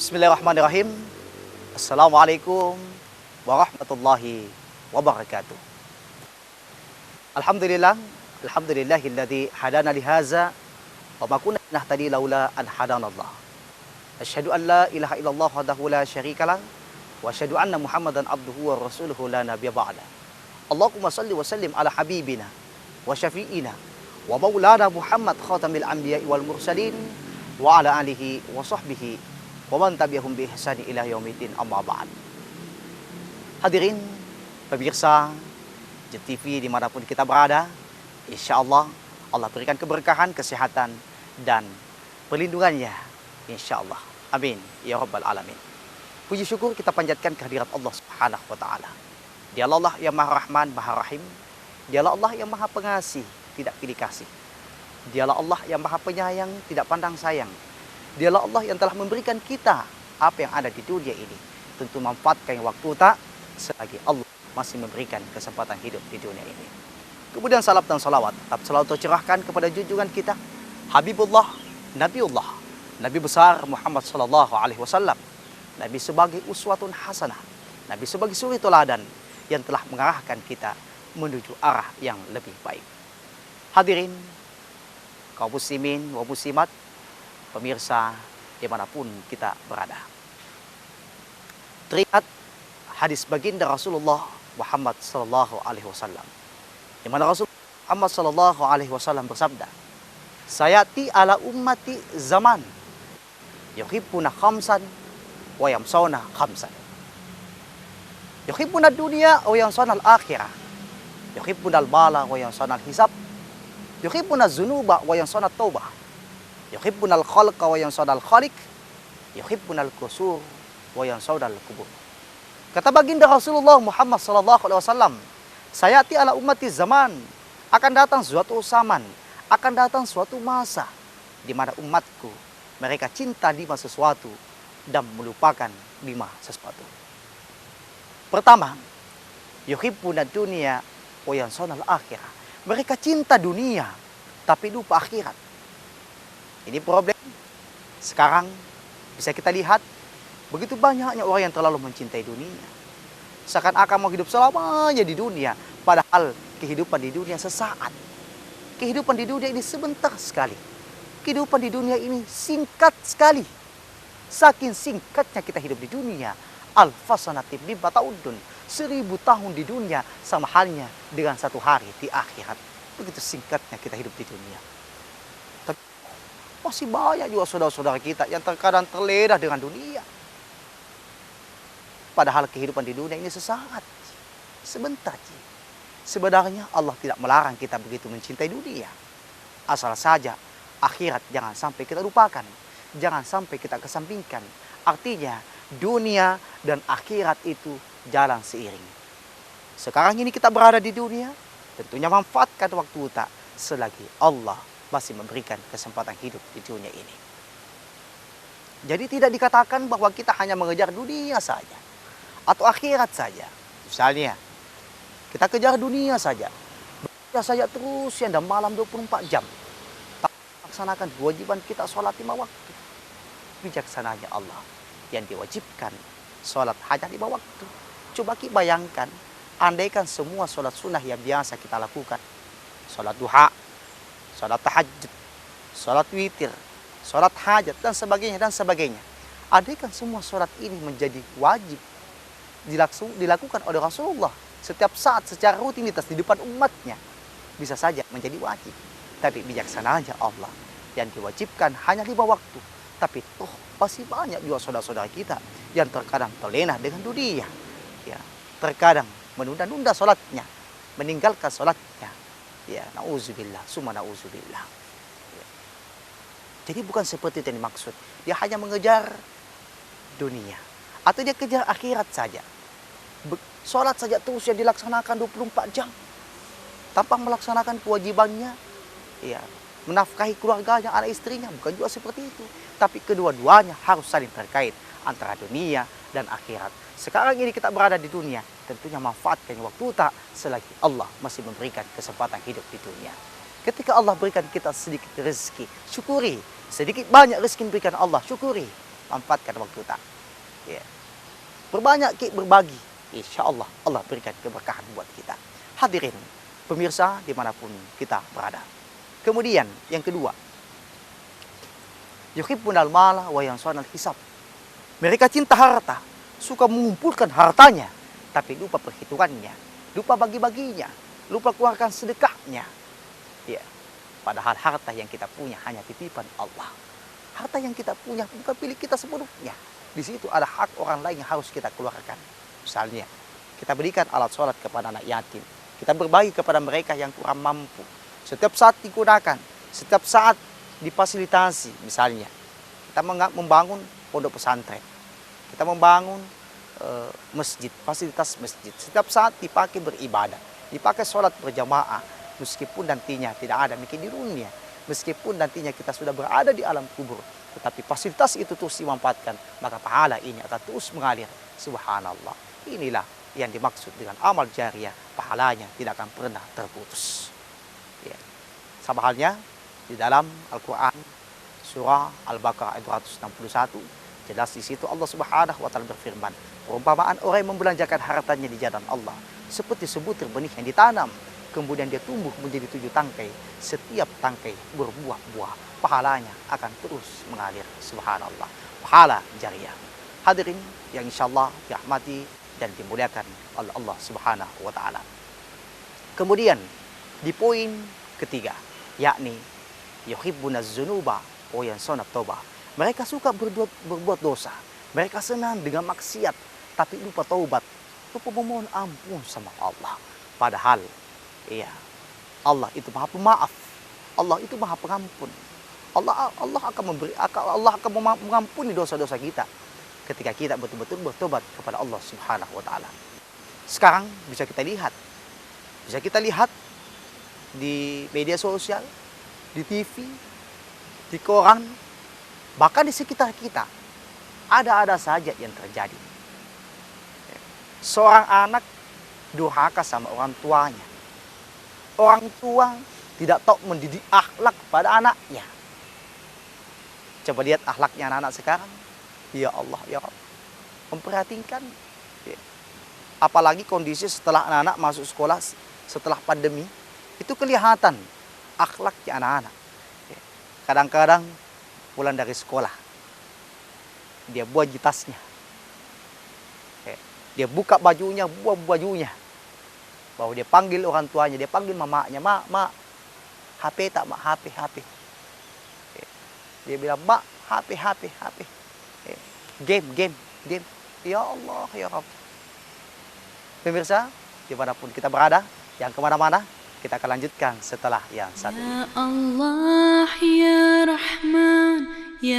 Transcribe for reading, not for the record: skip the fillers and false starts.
Bismillahirrahmanirrahim. Assalamualaikum warahmatullahi wabarakatuh. Alhamdulillah, alhamdulillahilladzi hadana lihaza wa ma kunna nahtadi laula an hadanallah. Asyhadu an la ilaha illallah wahdahu la syarikalah wa asyhadu anna Muhammadan abduhu wa rasuluhu la nabiyya ba'da. Allahumma shalli wa sallim ala habibina wa syafi'ina wa maulana Muhammad khatamil anbiya'i wal mursalin wa ala alihi wa sahbihi wa man tabi'ahum bi ihsani ila yaumiddin, amma ba'd. Hadirin pemirsa JET TV dimanapun kita berada, insyaallah Allah berikan keberkahan, kesehatan dan perlindungannya, insyaallah. Amin ya rabbal alamin. Puji syukur kita panjatkan kehadirat Allah Subhanahu wa taala. Dialah Allah yang Maha Rahman, Maha Rahim. Dialah Allah yang Maha Pengasih, tidak pilih kasih. Dialah Allah yang Maha Penyayang, tidak pandang sayang. Dialah Allah yang telah memberikan kita apa yang ada di dunia ini. Tentu manfaatkan waktu tak selagi Allah masih memberikan kesempatan hidup di dunia ini. Kemudian salam dan salawat tetap selalu tercurahkan kepada junjungan kita Habibullah, Nabiullah, Nabi besar Muhammad sallallahu alaihi wasallam. Nabi sebagai uswatun hasanah, Nabi sebagai suri teladan yang telah mengarahkan kita menuju arah yang lebih baik. Hadirin kaum muslimin wa muslimat, pemirsa dimanapun kita berada. Teringat hadis baginda Rasulullah Muhammad sallallahu alaihi wasallam, di mana Rasul Muhammad sallallahu alaihi wasallam bersabda, "Sayati ala ummati zaman yuhibbuna khamsan wa yamsawna khamsan. Yuhibbuna dunya wa yamsawna al-akhirah. Yuhibbuna al-mala wa yamsawna al-hisab. Yuhibbuna az-zunuba wa yamsawna at-taubah. Yuhibbunal khalqa wa yansawna al-khaliq. Yuhibbunal qusur wa yansawna al-qubur." Kata baginda Rasulullah Muhammad sallallahu alaihi wasallam, "Sayati ala ummati zaman." Akan datang suatu zaman, akan datang suatu masa di mana umatku mereka cinta lima sesuatu dan melupakan lima sesuatu. Pertama, yuhibbuna dunya wa yansawna al-akhirah. Mereka cinta dunia tapi lupa akhirat. Ini problem. Sekarang bisa kita lihat begitu banyaknya orang yang terlalu mencintai dunia. Seakan-akan mau hidup selamanya di dunia, padahal kehidupan di dunia sesaat. Kehidupan di dunia ini sebentar sekali. Kehidupan di dunia ini singkat sekali. Saking singkatnya kita hidup di dunia, alfasanatim lima ta'udun. 1000 tahun di dunia sama halnya dengan 1 hari di akhirat. Begitu singkatnya kita hidup di dunia. Masih banyak juga saudara-saudara kita yang terkadang terlena dengan dunia. Padahal kehidupan di dunia ini sesaat, sebentar. Sebenarnya Allah tidak melarang kita begitu mencintai dunia. Asal saja akhirat jangan sampai kita lupakan, jangan sampai kita kesampingkan. Artinya dunia dan akhirat itu jalan seiring. Sekarang ini kita berada di dunia, tentunya manfaatkan waktu tak selagi Allah masih memberikan kesempatan hidup di dunia ini. Jadi tidak dikatakan bahwa kita hanya mengejar dunia saja atau akhirat saja. Misalnya kita kejar dunia saja, bekerja saja terus siang dan malam 24 jam, tak melaksanakan kewajiban kita sholat 5 waktu. Bijaksananya Allah yang diwajibkan sholat hanya 5 waktu. Coba kita bayangkan, andaikan semua sholat sunnah yang biasa kita lakukan, sholat duha, sholat tahajud, sholat witir, sholat hajat, dan sebagainya, dan sebagainya. Andaikan semua sholat ini menjadi wajib dilakukan oleh Rasulullah setiap saat secara rutinitas di depan umatnya, bisa saja menjadi wajib. Tapi bijaksananya Allah yang diwajibkan hanya 5 waktu. Tapi masih banyak juga saudara-saudara kita yang terkadang terlena dengan dunia. Ya, terkadang menunda-nunda sholatnya, meninggalkan sholatnya. Ya, na'udzubillah, summa na'udzubillah. Ya. Jadi bukan seperti itu yang dimaksud. Dia hanya mengejar dunia. Atau dia kejar akhirat saja. Sholat saja terus yang dilaksanakan 24 jam. Tanpa melaksanakan kewajibannya. Ya, menafkahi keluarganya, anak istrinya. Bukan juga seperti itu. Tapi kedua-duanya harus saling terkait antara dunia dan akhirat. Sekarang ini kita berada di dunia, tentunya manfaatkan waktu tak selagi Allah masih memberikan kesempatan hidup di dunia. Ketika Allah berikan kita sedikit rezeki, syukuri. Sedikit banyak rezeki diberikan Allah, syukuri. manfaatkan waktu tak. Ya. Berbanyak berbagi, insya Allah Allah berikan keberkahan buat kita. Hadirin pemirsa dimanapun kita berada. Kemudian yang kedua, yuhibbunal mala wa yansawna hisab. Mereka cinta harta, suka mengumpulkan hartanya, tapi lupa perhitungannya, lupa bagi-baginya, lupa keluarkan sedekahnya. Ya. Padahal harta yang kita punya hanya titipan Allah. Harta yang kita punya bukan milik kita sepenuhnya. Di situ ada hak orang lain yang harus kita keluarkan. Misalnya, kita berikan alat sholat kepada anak yatim. Kita berbagi kepada mereka yang kurang mampu. Setiap saat digunakan, setiap saat difasilitasi. Misalnya, kita membangun pondok pesantren. Kita membangun masjid, fasilitas masjid. Setiap saat dipakai beribadah, dipakai sholat berjamaah. Meskipun nantinya tidak ada mikir di dunia. Meskipun nantinya kita sudah berada di alam kubur, tetapi fasilitas itu terus dimanfaatkan, maka pahala ini akan terus mengalir. Subhanallah. Inilah yang dimaksud dengan amal jariah, pahalanya tidak akan pernah terputus. Ya. Sama halnya di dalam Al-Quran surah Al-Baqarah ayat 261, jelas di situ Allah Subhanahu wa taala berfirman, perumpamaan orang yang membelanjakan hartanya di jalan Allah seperti sebutir benih yang ditanam, kemudian dia tumbuh menjadi 7 tangkai. Setiap tangkai berbuah-buah. Pahalanya akan terus mengalir. Subhanallah. Pahala jariah. Hadirin yang insyaallah dirahmati dan dimuliakan oleh Allah Subhanahu wa taala. Kemudian di poin ketiga, yakni yuhibbunaz dzunuba wa yansawna taubah. Mereka suka berbuat dosa. Mereka senang dengan maksiat, tapi lupa taubat, lupa memohon ampun sama Allah. Padahal iya, Allah itu Maha Pemaaf. Allah itu Maha Pengampun. Allah akan mengampuni dosa-dosa kita ketika kita betul-betul bertobat kepada Allah Subhanahu wa taala. Sekarang bisa kita lihat di media sosial, di TV, di koran, bahkan di sekitar kita ada saja yang terjadi. Seorang anak durhaka sama orang tuanya. Orang tua tidak tahu mendidik akhlak pada anaknya. Coba lihat akhlaknya anak-anak sekarang. Ya Allah, ya Allah. Memperhatikan. Ya. Apalagi kondisi setelah anak-anak masuk sekolah setelah pandemi. Itu kelihatan akhlaknya anak-anak. Ya. Kadang-kadang pulang dari sekolah, dia buang tasnya. Ya. Dia buka bajunya, buang bajunya. Bahwa dia panggil orang tuanya, dia panggil mamanya, mak, HP tak mak, HP. Dia bilang, mak, HP. Game. Ya Allah, ya Rabb. Pemirsa, dimanapun kita berada, yang kemana-mana, kita akan lanjutkan setelah yang satu ini. Ya Allah, ya Rahman.